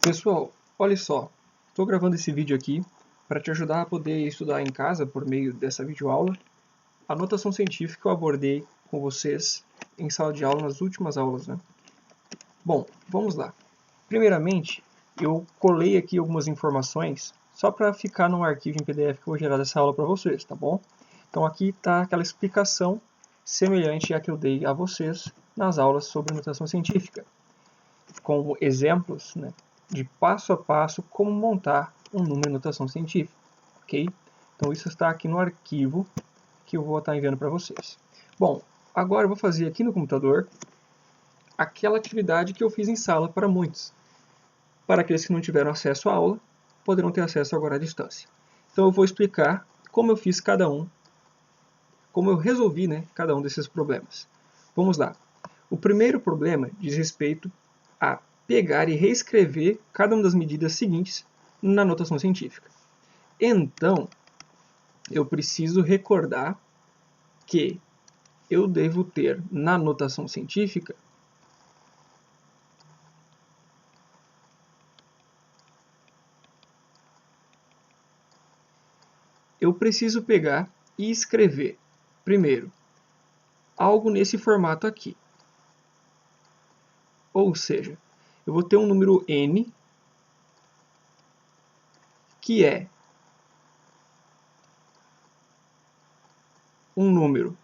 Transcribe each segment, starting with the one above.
Pessoal, olha só, estou gravando esse vídeo aqui para te ajudar a poder estudar em casa por meio dessa videoaula a notação científica que eu abordei com vocês em sala de aula nas últimas aulas, né? Bom, vamos lá. Primeiramente, eu colei aqui algumas informações só para ficar num arquivo em PDF que eu vou gerar dessa aula para vocês, tá bom? Então aqui está aquela explicação semelhante à que eu dei a vocês nas aulas sobre notação científica, com exemplos, né, de passo a passo como montar um número em notação científica, ok? Então isso está aqui no arquivo que eu vou estar enviando para vocês. Bom, agora eu vou fazer aqui no computador aquela atividade que eu fiz em sala para muitos. Para aqueles que não tiveram acesso à aula, poderão ter acesso agora à distância. Então eu vou explicar como eu fiz cada um, como eu resolvi, né, cada um desses problemas. Vamos lá. O primeiro problema diz respeito a pegar e reescrever cada uma das medidas seguintes na notação científica. Então, eu preciso recordar que eu devo ter na notação científica eu preciso pegar e escrever, primeiro, algo nesse formato aqui. Ou seja, eu vou ter um número n, que é um número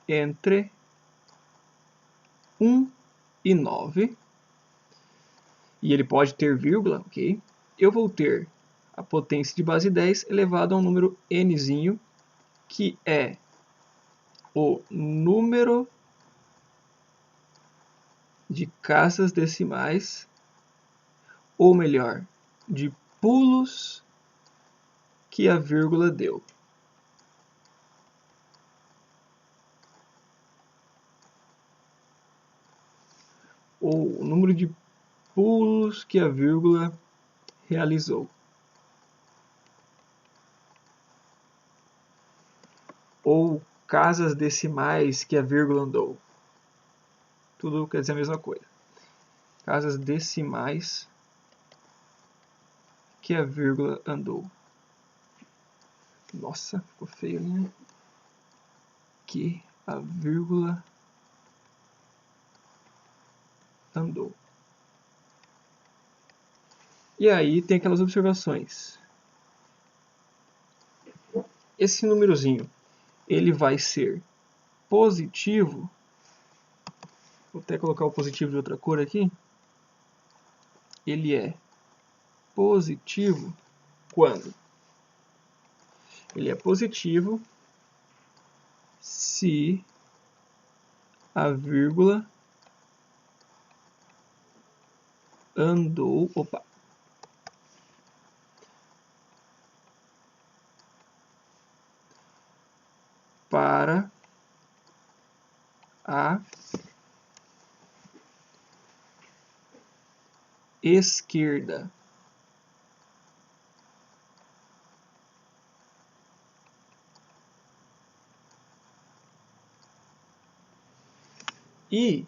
entre 1 e 9, e ele pode ter vírgula, ok? Eu vou ter a potência de base 10 elevado a um número nzinho, que é o número de casas decimais, ou melhor, de pulos que a vírgula deu. Ou o número de pulos que a vírgula realizou. Ou casas decimais que a vírgula andou. Tudo quer dizer a mesma coisa. Casas decimais que a vírgula andou. Nossa, ficou feio, né? Que a vírgula andou. E aí tem aquelas observações. Esse númerozinho, ele vai ser positivo. Vou até colocar o positivo de outra cor aqui. Ele é positivo quando? Ele é positivo se a vírgula andou, para a esquerda. E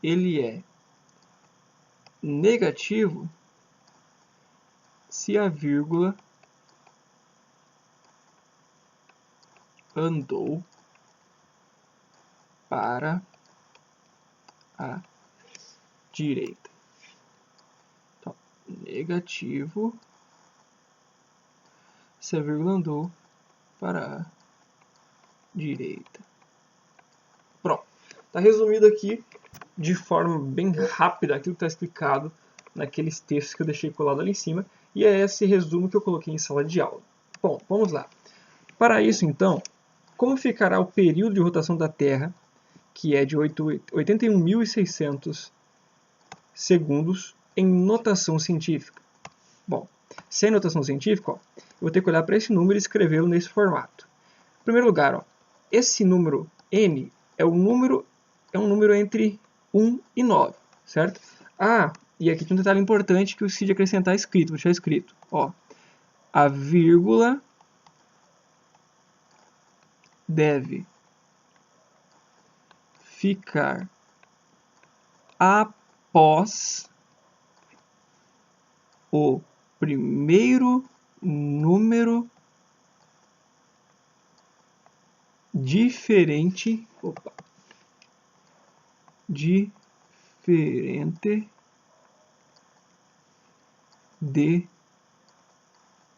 ele é negativo se a vírgula andou para a direita. Então, negativo se a vírgula andou para a direita. Pronto. Está resumido aqui de forma bem rápida aquilo que está explicado naqueles textos que eu deixei colado ali em cima. E é esse resumo que eu coloquei em sala de aula. Bom, vamos lá. Para isso, então, como ficará o período de rotação da Terra, que é de 81.600 segundos, em notação científica? Bom, sem notação científica, eu vou ter que olhar para esse número e escrevê-lo nesse formato. Em primeiro lugar, esse número n é um número entre 1 e 9, certo? E aqui tem um detalhe importante que eu preciso acrescentar escrito, vou deixar escrito. A vírgula deve ficar após o primeiro número diferente de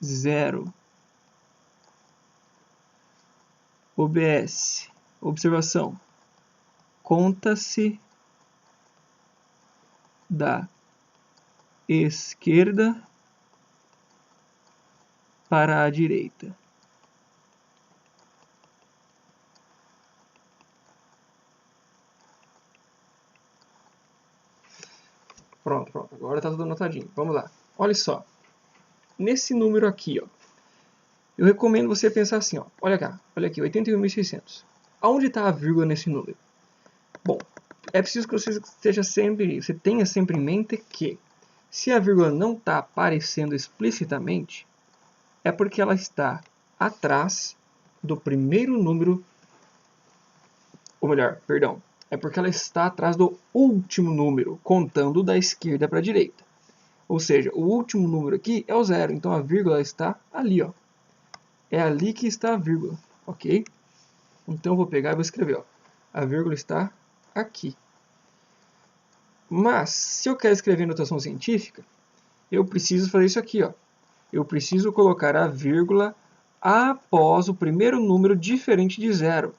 0. OBS. Observação. Conta-se da esquerda para a direita. Pronto. Agora está tudo anotadinho. Vamos lá. Olha só. Nesse número aqui, ó, eu recomendo você pensar assim, ó. Olha aqui, 81.600. Aonde está a vírgula nesse número? Bom, é preciso que você tenha sempre em mente que, se a vírgula não está aparecendo explicitamente, é porque ela está atrás do primeiro número, ou melhor, perdão, é porque ela está atrás do último número, contando da esquerda para a direita. Ou seja, o último número aqui é o 0, então a vírgula está ali, ó. É ali que está a vírgula, ok? Então eu vou pegar e vou escrever, ó. A vírgula está aqui. Mas, se eu quero escrever em notação científica, eu preciso fazer isso aqui, ó. Eu preciso colocar a vírgula após o primeiro número diferente de 0.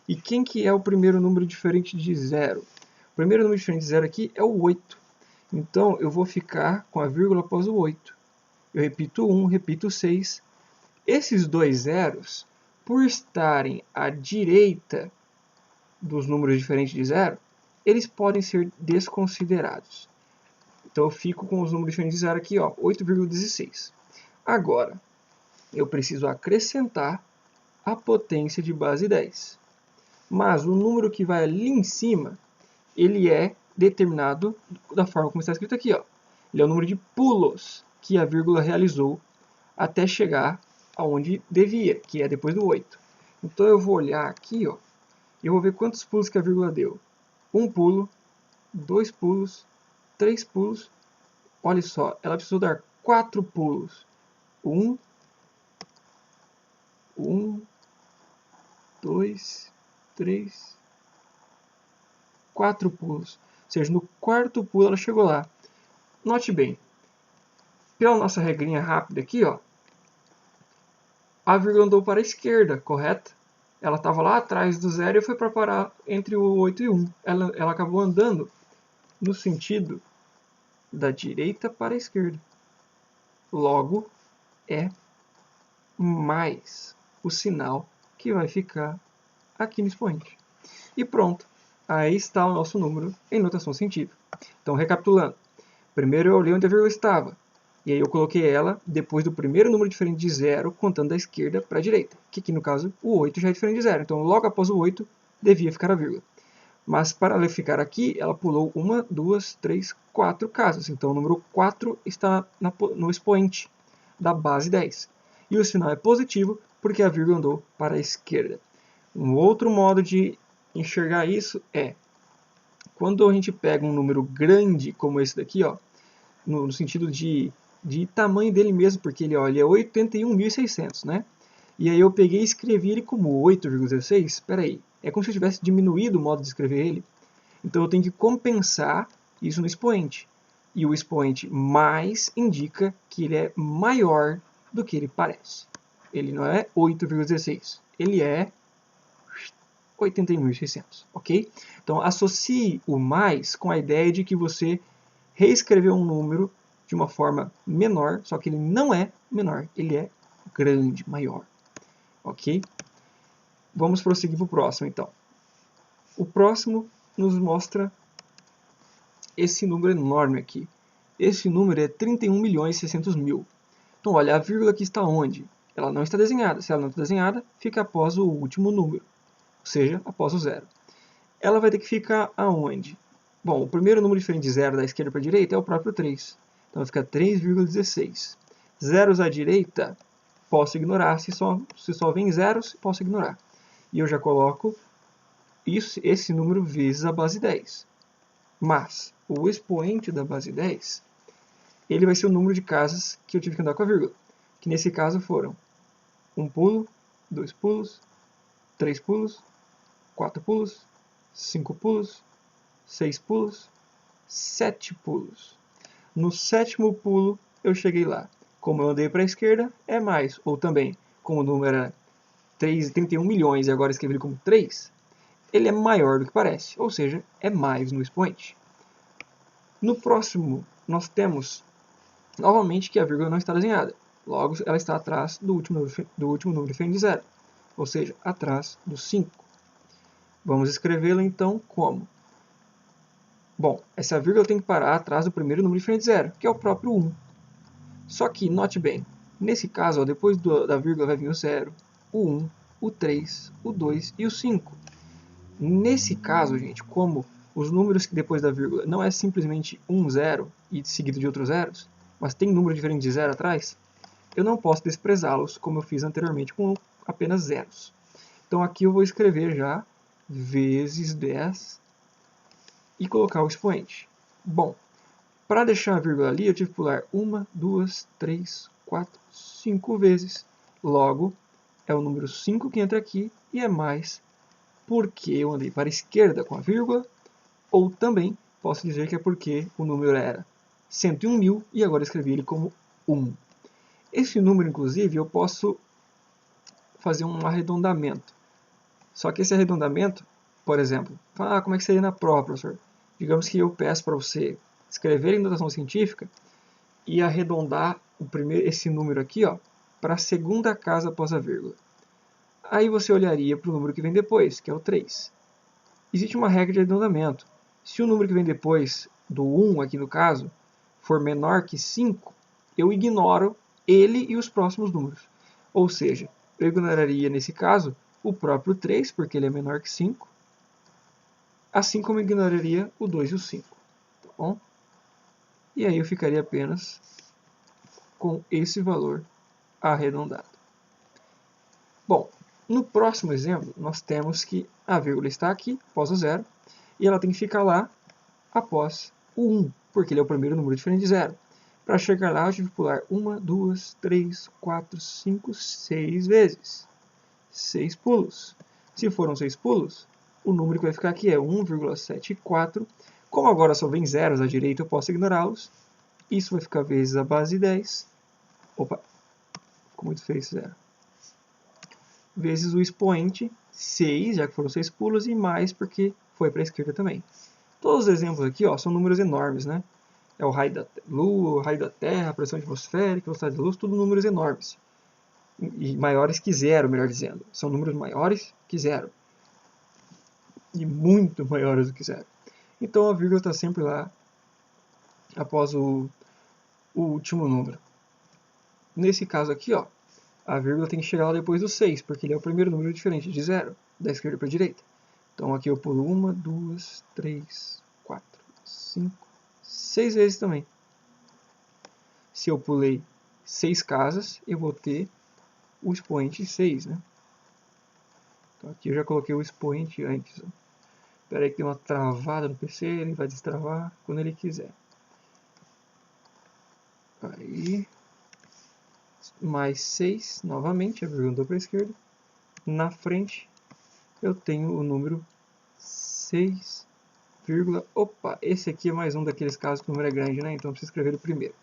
E quem que é o primeiro número diferente de 0? O primeiro número diferente de 0 aqui é o 8. Então, eu vou ficar com a vírgula após o 8. Eu repito 1, repito 6. Esses dois zeros, por estarem à direita dos números diferentes de 0, eles podem ser desconsiderados. Então, eu fico com os números diferentes de 0 aqui, ó, 8,16. Agora, eu preciso acrescentar a potência de base 10. Mas o número que vai ali em cima, ele é determinado da forma como está escrito aqui, ó. Ele é o número de pulos que a vírgula realizou até chegar aonde devia, que é depois do 8. Então eu vou olhar aqui, ó, e eu vou ver quantos pulos que a vírgula deu. 1 pulo, 2 pulos, 3 pulos. Olha só, ela precisou dar 4 pulos. 1, 2, 3, 4 pulos. Ou seja, no quarto pulo ela chegou lá. Note bem, pela nossa regrinha rápida aqui, ó, a vírgula andou para a esquerda, correto? Ela estava lá atrás do 0 e foi para parar entre o 8 e 1. Ela acabou andando no sentido da direita para a esquerda. Logo, é mais o sinal que vai ficar aqui no expoente. E pronto, aí está o nosso número em notação científica. Então, recapitulando. Primeiro eu olhei onde a vírgula estava. E aí eu coloquei ela depois do primeiro número diferente de 0, contando da esquerda para a direita. Que aqui no caso, o 8 já é diferente de 0. Então, logo após o 8, devia ficar a vírgula. Mas para ela ficar aqui, ela pulou 1, 2, 3, 4 casas. Então, o número 4 está no expoente da base 10. E o sinal é positivo porque a vírgula andou para a esquerda. Um outro modo de enxergar isso é quando a gente pega um número grande como esse daqui, ó, no sentido de tamanho dele mesmo, porque ele é 81.600, né? E aí eu peguei e escrevi ele como 8,16. Espera aí, é como se eu tivesse diminuído o modo de escrever ele. Então eu tenho que compensar isso no expoente. E o expoente mais indica que ele é maior do que ele parece. Ele não é 8,16, ele é 81.600, ok? Então associe o mais com a ideia de que você reescreveu um número de uma forma menor, só que ele não é menor, ele é grande, maior, ok? Vamos prosseguir para o próximo, então. O próximo nos mostra esse número enorme aqui. Esse número é 31.600.000. Então, olha, a vírgula aqui está onde? Ela não está desenhada. Se ela não está desenhada, fica após o último número, ou seja, após o 0. Ela vai ter que ficar aonde? Bom, o primeiro número diferente de 0 da esquerda para a direita é o próprio 3. Então vai ficar 3,16. Zeros à direita, posso ignorar. Se só vem zeros, posso ignorar. E eu já coloco esse número vezes a base 10. Mas o expoente da base 10, ele vai ser o número de casas que eu tive que andar com a vírgula. Que nesse caso foram 1 pulo, 2 pulos, 3 pulos, 4 pulos, 5 pulos, 6 pulos, 7 pulos. No 7º pulo eu cheguei lá. Como eu andei para a esquerda, é mais. Ou também, como o número era 31 milhões e agora escrevi ele como 3, ele é maior do que parece. Ou seja, é mais no expoente. No próximo, nós temos novamente que a vírgula não está desenhada. Logo, ela está atrás do último número diferente de 0. Ou seja, atrás do 5. Vamos escrevê-la então como? Bom, essa vírgula tem que parar atrás do primeiro número diferente de 0, que é o próprio 1. Só que, note bem, nesse caso, ó, depois da vírgula vai vir o 0, o 1, o 3, o 2 e o 5. Nesse caso, gente, como os números que depois da vírgula não é simplesmente 1, 0 e seguido de outros zeros, mas tem número diferente de 0 atrás, eu não posso desprezá-los como eu fiz anteriormente com apenas zeros. Então aqui eu vou escrever já vezes 10 e colocar o expoente. Bom, para deixar a vírgula ali, eu tive que pular 1, 2, 3, 4, 5 vezes. Logo, é o número 5 que entra aqui e é mais porque eu andei para a esquerda com a vírgula, ou também posso dizer que é porque o número era 101 mil e agora escrevi ele como 1. Esse número, inclusive, eu posso fazer um arredondamento. Só que esse arredondamento, por exemplo, como é que seria na prova, professor? Digamos que eu peço para você escrever em notação científica e arredondar esse número aqui para a segunda casa após a vírgula. Aí você olharia para o número que vem depois, que é o 3. Existe uma regra de arredondamento. Se o número que vem depois do 1, aqui no caso, for menor que 5, eu ignoro ele e os próximos números. Ou seja, eu ignoraria, nesse caso, o próprio 3, porque ele é menor que 5, assim como eu ignoraria o 2 e o 5. Tá bom? E aí eu ficaria apenas com esse valor arredondado. Bom, no próximo exemplo, nós temos que a vírgula está aqui, após o 0, e ela tem que ficar lá após o 1, porque ele é o primeiro número diferente de 0. Para chegar lá, eu tive que pular 1, 2, 3, 4, 5, 6 vezes. 6 pulos. Se foram 6 pulos, o número que vai ficar aqui é 1,74. Como agora só vem zeros à direita, eu posso ignorá-los. Isso vai ficar vezes a base 10. Opa, ficou muito feio esse zero. Vezes o expoente 6, já que foram 6 pulos, e mais porque foi para a esquerda também. Todos os exemplos aqui são números enormes, né? É o raio da Lua, o raio da Terra, a pressão atmosférica, a velocidade da luz, tudo números enormes. E maiores que zero, melhor dizendo. São números maiores que zero. E muito maiores do que zero. Então a vírgula está sempre lá após o último número. Nesse caso aqui, a vírgula tem que chegar lá depois do 6, porque ele é o primeiro número diferente de zero, da esquerda para a direita. Então aqui eu pulo 1, 2, 3, 4, 5, 6 vezes também. Se eu pulei 6 casas, eu vou ter o expoente 6, né? Então aqui eu já coloquei o expoente antes. Espera aí que tem uma travada no PC, ele vai destravar quando ele quiser. Aí, mais 6, novamente, a vírgula andou para a esquerda. Na frente, eu tenho o número 6, opa, esse aqui é mais um daqueles casos que o número é grande, né? Então eu preciso escrever o primeiro.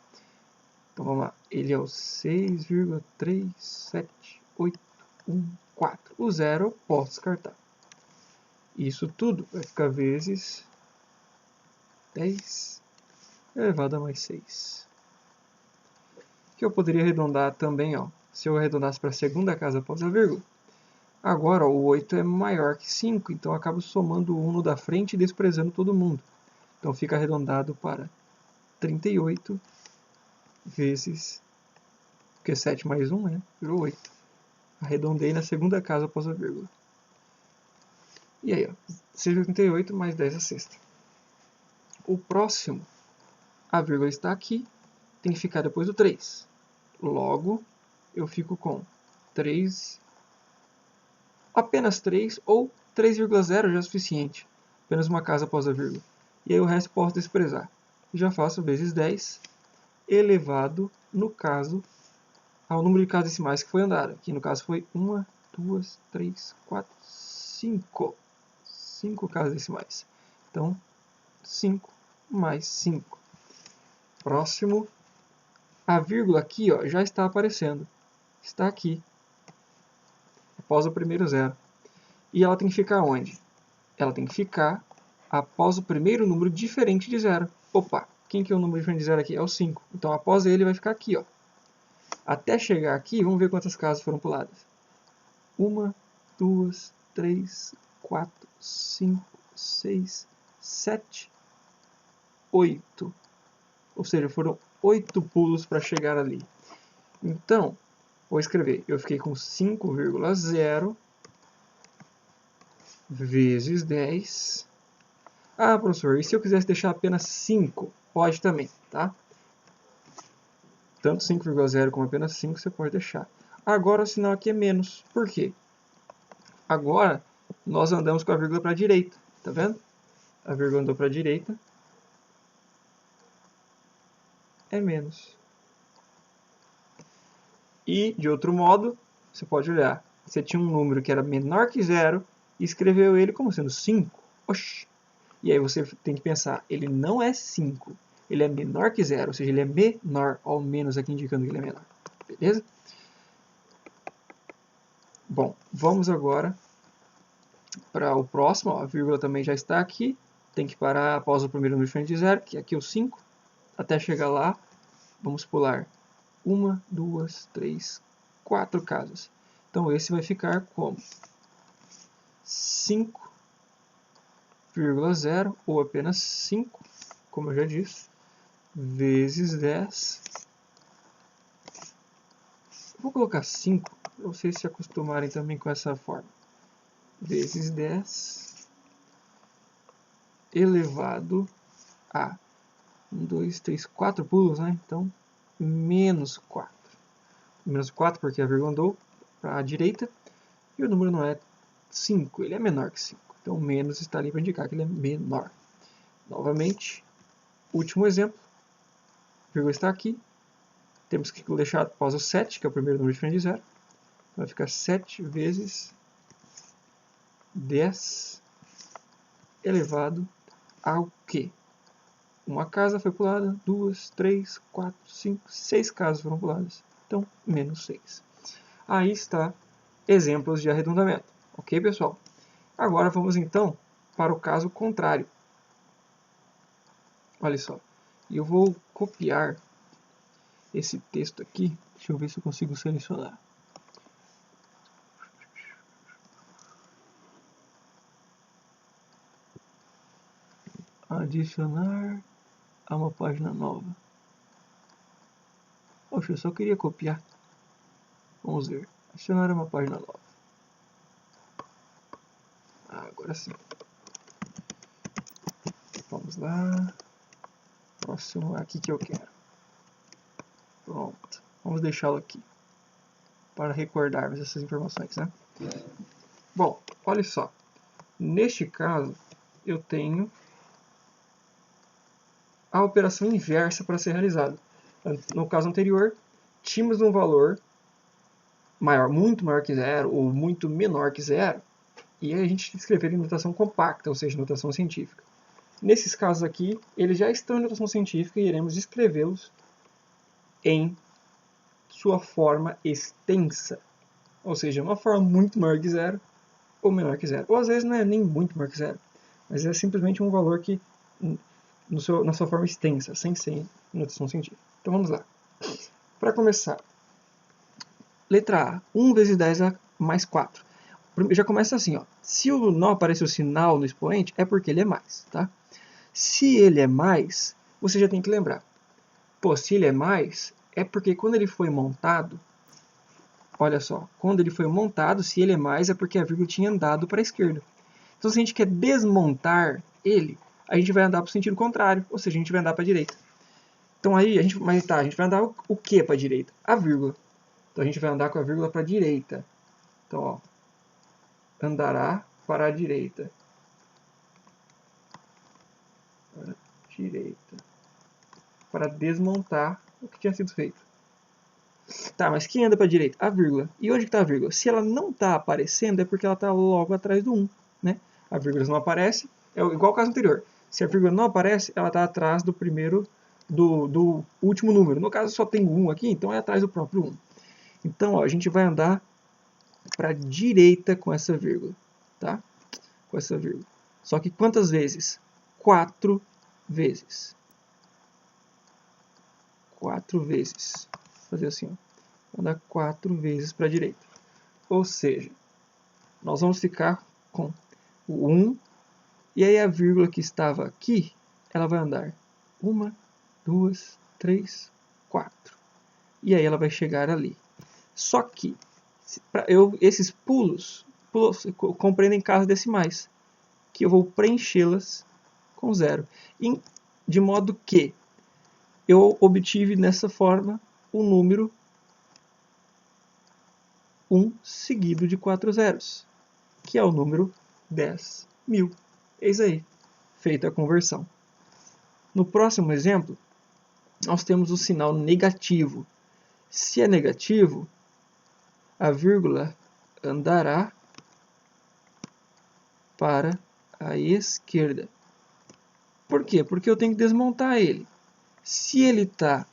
Então vamos lá, ele é o 6,37814. O zero eu posso descartar. Isso tudo vai ficar vezes 10 elevado a mais 6. Que eu poderia arredondar também, se eu arredondasse para a segunda casa após a vírgula. Agora o 8 é maior que 5, então eu acabo somando o 1 no da frente e desprezando todo mundo. Então fica arredondado para 38 vezes, porque 7 mais 1, né? Virou 8. Arredondei na segunda casa após a vírgula. E aí, 6,38 mais 10 a sexta. O próximo, a vírgula está aqui, tem que ficar depois do 3. Logo, eu fico com 3 apenas 3 ou 3,0 já é suficiente. Apenas uma casa após a vírgula. E aí o resto posso desprezar. Já faço vezes 10 elevado, no caso, ao número de casas decimais que foi andado. Aqui no caso foi 1, 2, 3, 4, 5. 5 casas decimais. Então, 5 mais 5. Próximo. A vírgula aqui ó, já está aparecendo. Está aqui. Após o primeiro zero. E ela tem que ficar onde? Ela tem que ficar após o primeiro número diferente de zero. Opa, quem que é o número diferente de zero aqui? É o 5. Então, após ele, vai ficar aqui. Ó. Até chegar aqui, vamos ver quantas casas foram puladas. 1, 2, 3, 4, 5, 6, 7, 8. Ou seja, foram 8 pulos para chegar ali. Então, vou escrever. Eu fiquei com 5,0 vezes 10. Ah, professor, e se eu quisesse deixar apenas 5? Pode também, tá? Tanto 5,0 como apenas 5 você pode deixar. Agora o sinal aqui é menos. Por quê? Agora nós andamos com a vírgula para a direita. Tá vendo? A vírgula andou para a direita. É menos. E, de outro modo, você pode olhar. Você tinha um número que era menor que 0 e escreveu ele como sendo 5. Oxi! E aí você tem que pensar, ele não é 5. Ele é menor que 0, ou seja, ele é menor, ao menos aqui indicando que ele é menor. Beleza? Bom, vamos agora para o próximo. Ó, a vírgula também já está aqui. Tem que parar após o primeiro número diferente de 0, que aqui é o 5. Até chegar lá, vamos pular 1, 2, 3, 4 casas. Então esse vai ficar como 5,0 ou apenas 5, como eu já disse, vezes 10. Vou colocar 5 para vocês se acostumarem também com essa forma. Vezes 10 elevado a 1, 2, 3, 4 pulos, né? Então, menos 4. Menos 4 porque a vírgula andou para a direita. E o número não é 5, ele é menor que 5. Então, menos está ali para indicar que ele é menor. Novamente, último exemplo. A vírgula está aqui. Temos que deixar após o 7, que é o primeiro número diferente de 0. Vai ficar 7 vezes 10 elevado ao quê? Uma casa foi pulada, 2, 3, 4, 5, 6 casas foram puladas. Então, menos 6. Aí está exemplos de arredondamento. Ok, pessoal? Agora vamos então para o caso contrário. Olha só. Eu vou copiar esse texto aqui. Deixa eu ver se eu consigo selecionar. Adicionar a uma página nova. Poxa, eu só queria copiar. Vamos ver. Adicionar a uma página nova. Agora sim. Vamos lá. Próximo aqui que eu quero. Pronto. Vamos deixá-lo aqui. Para recordarmos essas informações, né? Bom, olha só. Neste caso, eu tenho a operação inversa para ser realizada. No caso anterior, tínhamos um valor maior, muito maior que 0 ou muito menor que 0, e aí a gente escrever em notação compacta, ou seja, notação científica. Nesses casos aqui, eles já estão em notação científica e iremos escrevê-los em sua forma extensa, ou seja, uma forma muito maior que 0 ou menor que 0. Ou às vezes não é nem muito maior que 0, mas é simplesmente um valor que na sua forma extensa, sem ser notação científica. Então vamos lá. Para começar, letra A, 1 vezes 10 mais 4. Já começa assim, ó. Se não aparecer o sinal no expoente, é porque ele é mais, tá? Se ele é mais, você já tem que lembrar. Pô, se ele é mais, é porque quando ele foi montado, olha só, quando ele foi montado, se ele é mais, é porque a vírgula tinha andado para a esquerda. Então, se a gente quer desmontar ele, a gente vai andar para o sentido contrário, ou seja, a gente vai andar para a direita. Então aí, a gente vai andar o que para a direita? A vírgula. Então a gente vai andar com a vírgula para a direita. Então, ó, andará para a direita. Para a direita. Para desmontar o que tinha sido feito. Tá, mas quem anda para a direita? A vírgula. E onde está a vírgula? Se ela não está aparecendo, é porque ela está logo atrás do 1. Né? A vírgula não aparece, é igual ao caso anterior. Se a vírgula não aparece, ela está atrás do primeiro, do último número. No caso, só tem 1 aqui, então é atrás do próprio 1. Então, ó, a gente vai andar para a direita com essa vírgula. Tá? Com essa vírgula. Só que quantas vezes? 4 vezes. 4 vezes. Vou fazer assim, ó. Vou andar 4 vezes para a direita. Ou seja, nós vamos ficar com o 1, e aí a vírgula que estava aqui, ela vai andar 1, 2, 3, 4. E aí ela vai chegar ali. Só que esses pulos compreendem casas decimais, que eu vou preenchê-las com 0. De modo que eu obtive nessa forma o número 1 seguido de 4 zeros, que é o número 10.000. Eis aí, feita a conversão. No próximo exemplo, nós temos o sinal negativo. Se é negativo, a vírgula andará para a esquerda. Por quê? Porque eu tenho que desmontar ele. Se ele está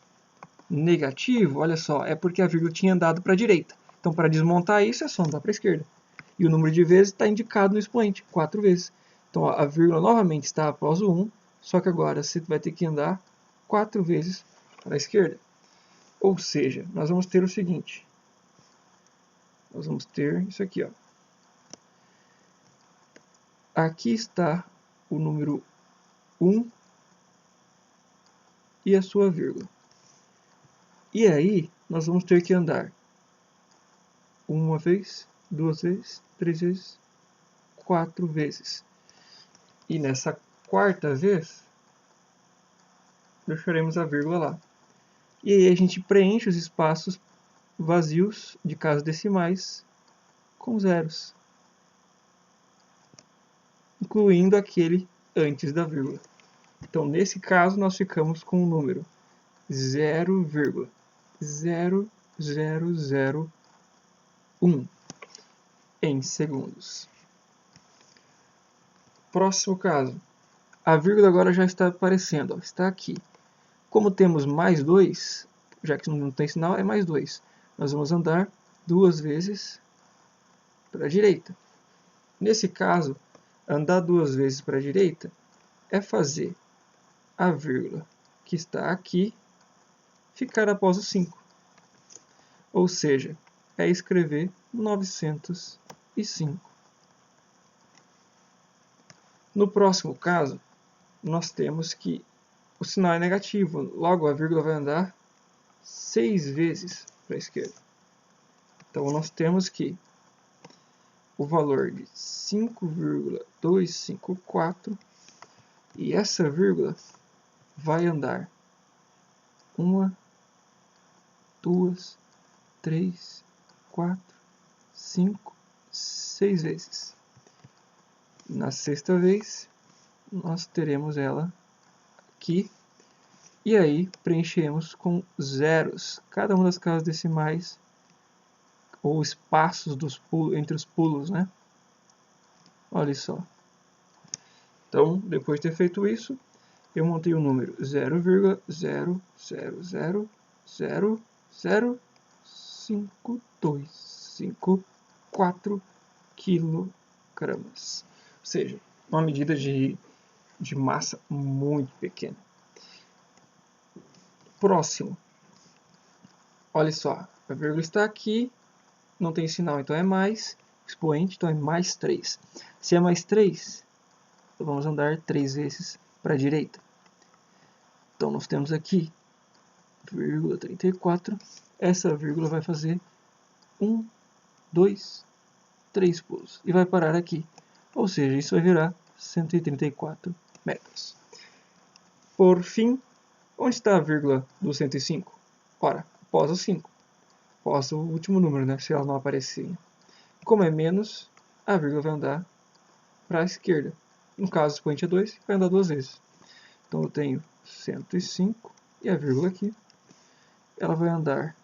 negativo, olha só, é porque a vírgula tinha andado para a direita. Então, para desmontar isso, é só andar para a esquerda. E o número de vezes está indicado no expoente, 4 vezes. Então, a vírgula novamente está após o 1, só que agora você vai ter que andar 4 vezes para a esquerda. Ou seja, nós vamos ter o seguinte. Nós vamos ter isso aqui, ó. Aqui está o número 1 e a sua vírgula. E aí, nós vamos ter que andar 1 vez, 2 vezes, 3 vezes, 4 vezes. E nessa quarta vez, deixaremos a vírgula lá. E aí a gente preenche os espaços vazios de casas decimais com zeros, incluindo aquele antes da vírgula. Então, nesse caso, nós ficamos com o número 0,0001 em segundos. Próximo caso. A vírgula agora já está aparecendo, ó, está aqui. Como temos mais 2, já que não tem sinal, é mais 2. Nós vamos andar 2 vezes para a direita. Nesse caso, andar 2 vezes para a direita é fazer a vírgula que está aqui ficar após o 5. Ou seja, é escrever 905. No próximo caso, nós temos que o sinal é negativo, logo a vírgula vai andar 6 vezes para a esquerda. Então nós temos que o valor de 5,254 e essa vírgula vai andar 1, 2, 3, 4, 5, 6 vezes. Na sexta vez, nós teremos ela aqui. E aí, preenchemos com zeros cada uma das casas decimais ou espaços entre os pulos, né? Olha só. Então, depois de ter feito isso, eu montei o número 0,000052554 quilogramas. Ou seja, uma medida de massa muito pequena. Próximo. Olha só, a vírgula está aqui, não tem sinal, então é mais, expoente, então é mais 3. Se é mais 3, vamos andar 3 vezes para a direita. Então nós temos aqui, vírgula 34, essa vírgula vai fazer 1, 2, 3 pulos, e vai parar aqui. Ou seja, isso vai virar 134 metros. Por fim, onde está a vírgula do 105? Ora, após o 5. Após o último número, né? Se ela não aparecer. Como é menos, a vírgula vai andar para a esquerda. No caso, o expoente é 2, vai andar duas vezes. Então eu tenho 105 e a vírgula aqui, ela vai andar,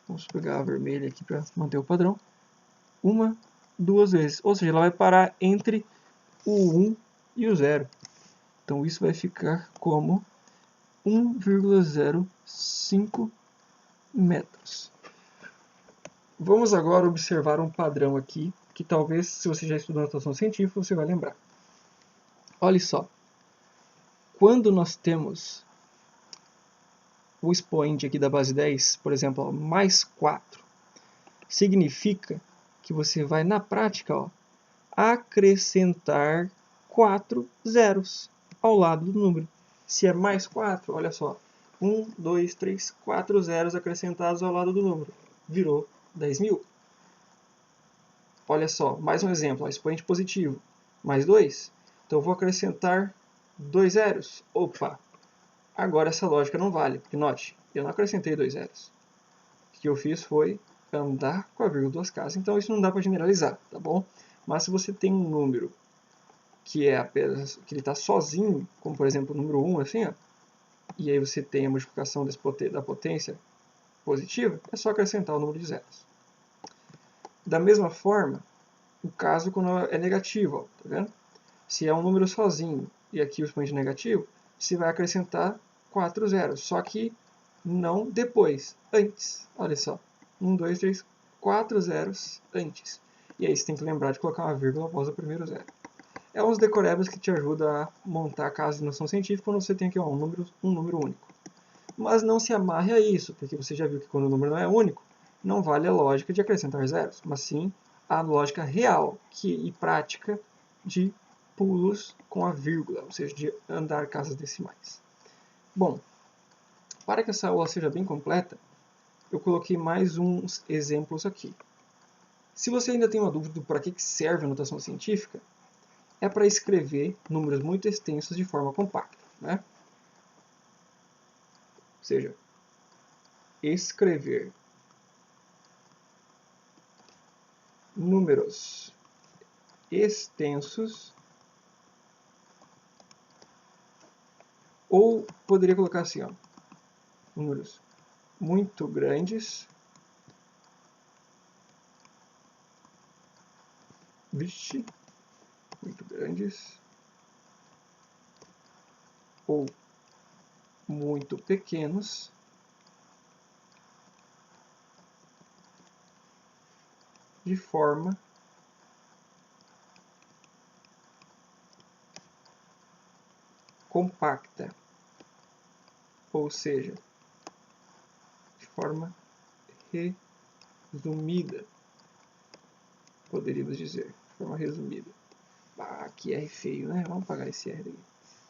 vamos pegar a vermelha aqui para manter o padrão, duas vezes. Ou seja, ela vai parar entre o 1 e o 0. Então isso vai ficar como 1,05 metros. Vamos agora observar um padrão aqui, que talvez, se você já estudou notação científica, você vai lembrar. Olha só. Quando nós temos o expoente aqui da base 10, por exemplo, mais 4, significa que você vai, na prática, acrescentar 4 zeros ao lado do número. Se é mais 4, olha só, 1, 2, 3, 4 zeros acrescentados ao lado do número. Virou 10.000. Olha só, mais um exemplo, expoente positivo, mais 2. Então eu vou acrescentar 2 zeros. Opa, agora essa lógica não vale, porque note, eu não acrescentei 2 zeros. O que eu fiz foi andar com a vírgula duas casas. Então isso não dá para generalizar, tá bom? Mas se você tem um número que é apenas que ele está sozinho, como por exemplo o número 1, assim, ó, e aí você tem a multiplicação da potência positiva, é só acrescentar o número de zeros. Da mesma forma, o caso quando é negativo, ó, tá vendo? Se é um número sozinho e aqui o expoente negativo, você vai acrescentar 4 zeros, só que não depois, antes. Olha só, 1, 2, 3, 4 zeros antes. E aí você tem que lembrar de colocar uma vírgula após o primeiro zero. É uns decorebas que te ajudam a montar a casa de noção científica quando você tem aqui um número único. Mas não se amarre a isso, porque você já viu que quando o número não é único, não vale a lógica de acrescentar zeros, mas sim a lógica real e prática de pulos com a vírgula, ou seja, de andar casas decimais. Bom, para que essa aula seja bem completa, eu coloquei mais uns exemplos aqui. Se você ainda tem uma dúvida do para que serve a notação científica, é para escrever números muito extensos de forma compacta, né? Ou seja, escrever números extensos, ou poderia colocar assim, ó, números muito grandes, muito grandes, ou muito pequenos, de forma compacta, ou seja, de forma resumida, poderíamos dizer, de forma resumida. Ah, que R feio, né? Vamos apagar esse R daí.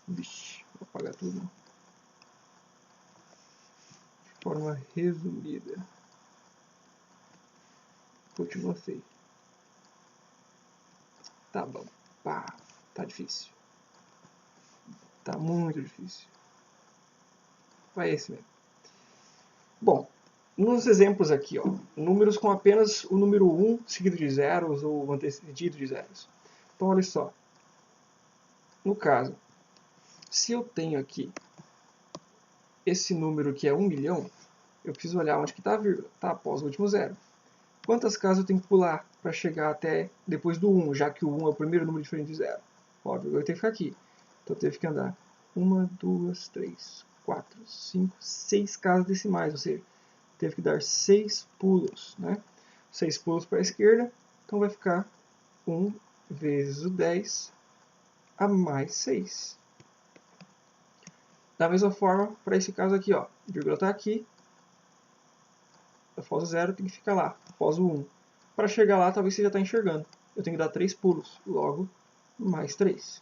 Vixe, vou apagar tudo. De forma resumida. Continua feio. Tá bom. Pá, tá difícil. Tá muito difícil. Vai esse mesmo. Bom, nos exemplos aqui, ó, números com apenas o número 1 seguido de zeros ou antecedido de zeros. Então, olha só. No caso, se eu tenho aqui esse número que é 1 milhão, eu preciso olhar onde está a vírgula, tá? Após o último zero. Quantas casas eu tenho que pular para chegar até depois do 1, já que o 1 é o primeiro número diferente de zero? Óbvio, eu tenho que ficar aqui. Então eu tenho que andar 1, 2, 3, 4, 5, 6 casas decimais, ou seja, teve que dar 6 pulos, né? 6 pulos para a esquerda, então vai ficar 1 vezes o 10 a mais 6. Da mesma forma, para esse caso aqui, ó, a vírgula está aqui, após o 0 tem que ficar lá, após o 1. Para chegar lá, talvez você já está enxergando. Eu tenho que dar 3 pulos, logo, mais 3.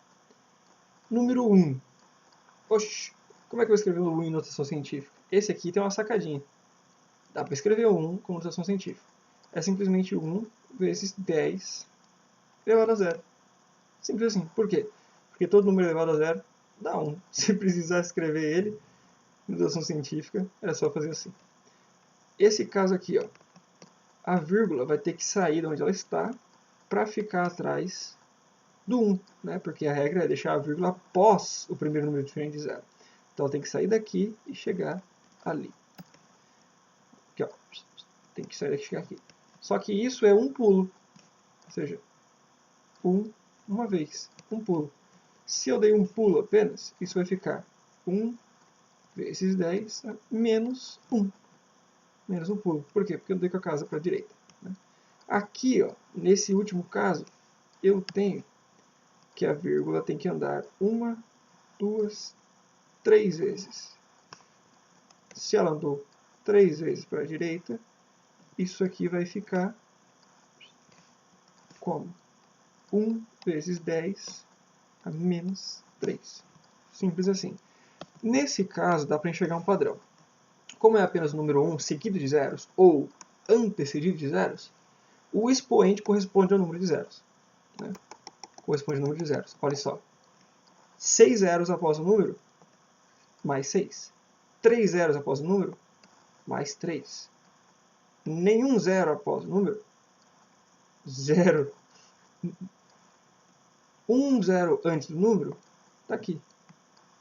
Número 1. Oxi, como é que eu vou escrever o 1 em notação científica? Esse aqui tem uma sacadinha. Dá para escrever o 1 com notação científica. É simplesmente 1 vezes 10 elevado a 0. Simples assim. Por quê? Porque todo número elevado a 0 dá 1. Se precisar escrever ele em notação científica, é só fazer assim. Esse caso aqui, ó, a vírgula vai ter que sair de onde ela está para ficar atrás do 1, né? Porque a regra é deixar a vírgula após o primeiro número diferente de 0. Então tem que sair daqui e chegar ali. Aqui, ó. Tem que sair daqui e chegar aqui. Só que isso é um pulo. Ou seja, uma vez, um pulo. Se eu dei um pulo apenas, isso vai ficar 1 vezes 10 menos 1. Menos um pulo. Por quê? Porque eu dei com a casa para a direita. Né? Aqui, ó, nesse último caso, eu tenho que a vírgula tem que andar 1, 2, 3 vezes. Se ela andou 3 vezes para a direita, isso aqui vai ficar como 1 vezes 10 a menos 3. Simples assim. Nesse caso, dá para enxergar um padrão. Como é apenas o número 1 seguido de zeros ou antecedido de zeros, o expoente corresponde ao número de zeros. Né? Corresponde ao número de zeros. Olha só. 6 zeros após o número, mais 6. 3 zeros após o número, mais 3. Nenhum zero após o número, 0. 1 zero antes do número, está aqui.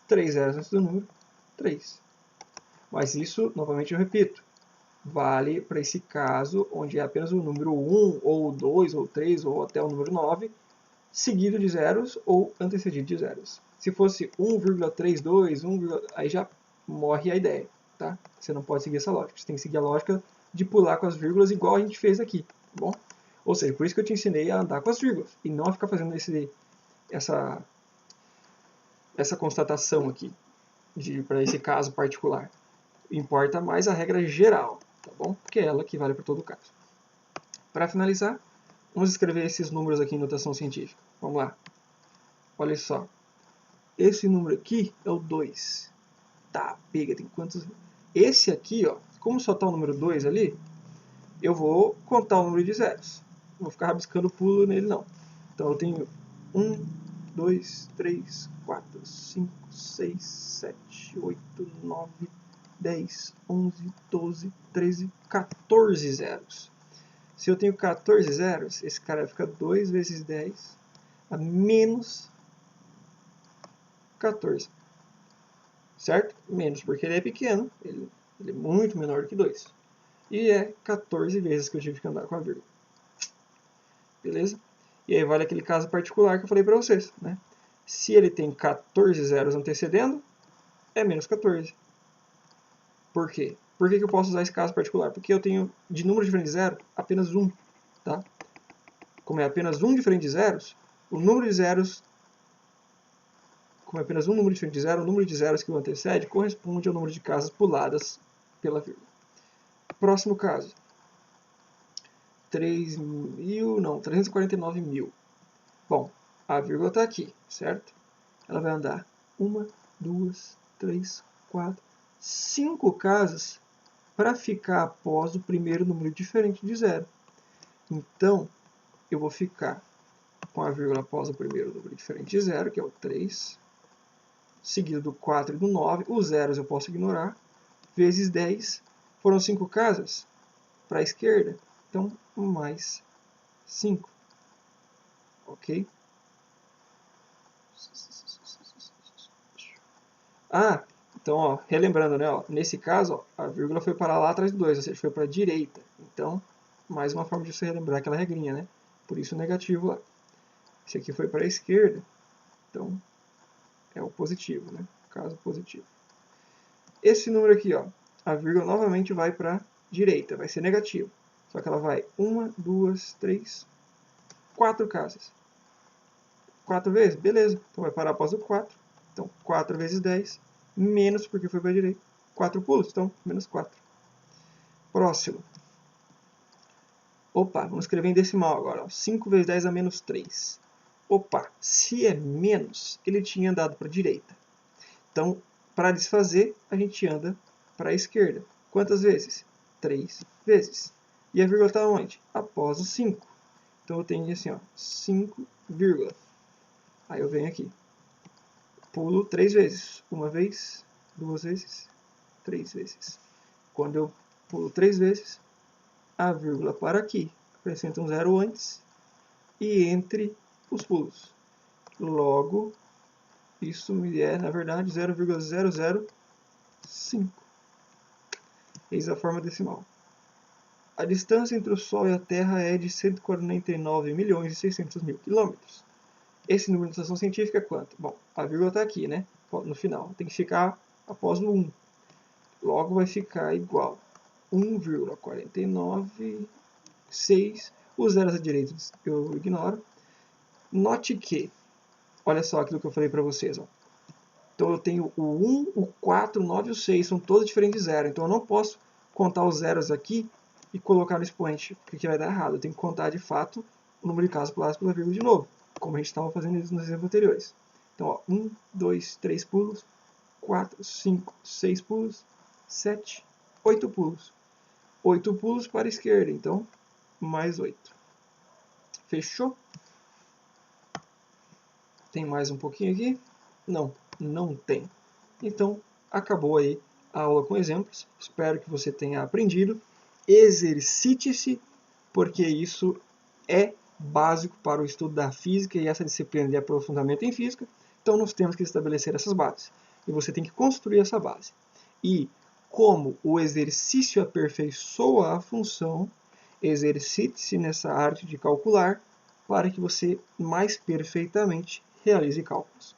3 zeros antes do número, 3. Mas isso, novamente eu repito, vale para esse caso onde é apenas o número 1, ou 2, ou 3, ou até o número 9, seguido de zeros ou antecedido de zeros. Se fosse 1,32, aí já morre a ideia. Tá? Você não pode seguir essa lógica. Você tem que seguir a lógica de pular com as vírgulas igual a gente fez aqui. Tá bom? Ou seja, por isso que eu te ensinei a andar com as vírgulas e não a ficar fazendo essa constatação aqui para esse caso particular. Importa mais a regra geral, tá bom? Porque é ela que vale para todo o caso. Para finalizar, vamos escrever esses números aqui em notação científica. Vamos lá. Olha só. Esse número aqui é o 2. Tá, pega, tem quantos? Esse aqui, ó, como só está o número 2 ali, eu vou contar o número de zeros. Não vou ficar rabiscando pulo nele, não. Então eu tenho 1, 2, 3, 4, 5, 6, 7, 8, 9, 10, 11, 12, 13, 14 zeros. Se eu tenho 14 zeros, esse cara vai ficar 2 vezes 10 a menos 14. Certo? Menos porque ele é pequeno, ele é muito menor do que 2. E é 14 vezes que eu tive que andar com a vírgula. Beleza? E aí vale aquele caso particular que eu falei para vocês. Né? Se ele tem 14 zeros antecedendo, é menos 14. Por quê? Por que eu posso usar esse caso particular? Porque eu tenho, de número diferente de zero, apenas um. Tá? Como é apenas um diferente de zeros, o número de zeros, como é apenas um número diferente de zero, o número de zeros que o antecede corresponde ao número de casas puladas pela vírgula. Próximo caso. 349 mil. Bom, a vírgula está aqui, certo? Ela vai andar 1, 2, 3, 4, 5 casas para ficar após o primeiro número diferente de zero. Então, eu vou ficar com a vírgula após o primeiro número diferente de zero, que é o 3, seguido do 4 e do 9. Os zeros eu posso ignorar. Vezes 10, foram 5 casas para a esquerda, então mais 5. Ok? Ah, então, ó, relembrando, né, ó, nesse caso, ó, a vírgula foi para lá atrás do 2, ou seja, foi para a direita. Então, mais uma forma de você relembrar aquela regrinha, né? Por isso o negativo lá. Esse aqui foi para a esquerda, então é o positivo, né? Caso positivo. Esse número aqui, ó, a vírgula novamente vai para a direita, vai ser negativo. Só que ela vai 1, 2, 3, 4 casas. 4 vezes? Beleza. Então vai parar após o 4. Então 4 vezes 10, menos porque foi para a direita. 4 pulos, então menos 4. Próximo. Opa, vamos escrever em decimal agora. Ó. 5 vezes 10 a menos 3. Opa, se é menos, ele tinha andado para a direita. Então, para desfazer, a gente anda para a esquerda. Quantas vezes? 3 vezes. E a vírgula está onde? Após o 5. Então eu tenho assim, ó, 5, vírgula. Aí eu venho aqui. Pulo 3 vezes. Uma vez, 2 vezes, 3 vezes. Quando eu pulo 3 vezes, a vírgula para aqui. Acrescenta um zero antes. e entre os pulos. Logo, isso me é, na verdade, 0,005. Eis a forma decimal. A distância entre o Sol e a Terra é de 149.600.000 quilômetros. Esse número de notação científica é quanto? Bom, a vírgula está aqui, né? No final. Tem que ficar após o 1. Logo vai ficar igual 1,496. Os zeros à direita eu ignoro. Note que, olha só aquilo que eu falei para vocês. Ó. Então eu tenho o 1, o 4, o 9 e o 6. São todos diferentes de zero. Então eu não posso contar os zeros aqui e colocar no expoente, porque vai dar errado. Eu tenho que contar de fato o número de casos pulados pela vírgula de novo, como a gente estava fazendo isso nos exemplos anteriores. Então, ó, 1, 2, 3 pulos, 4, 5, 6 pulos, 7, 8 pulos. 8 pulos para a esquerda, então, mais 8. Fechou? Tem mais um pouquinho aqui? Não, não tem. Então, acabou aí a aula com exemplos. Espero que você tenha aprendido. Exercite-se, porque isso é básico para o estudo da física e essa disciplina de aprofundamento em física. Então, nós temos que estabelecer essas bases. E você tem que construir essa base. E, como o exercício aperfeiçoa a função, exercite-se nessa arte de calcular para que você mais perfeitamente realize cálculos.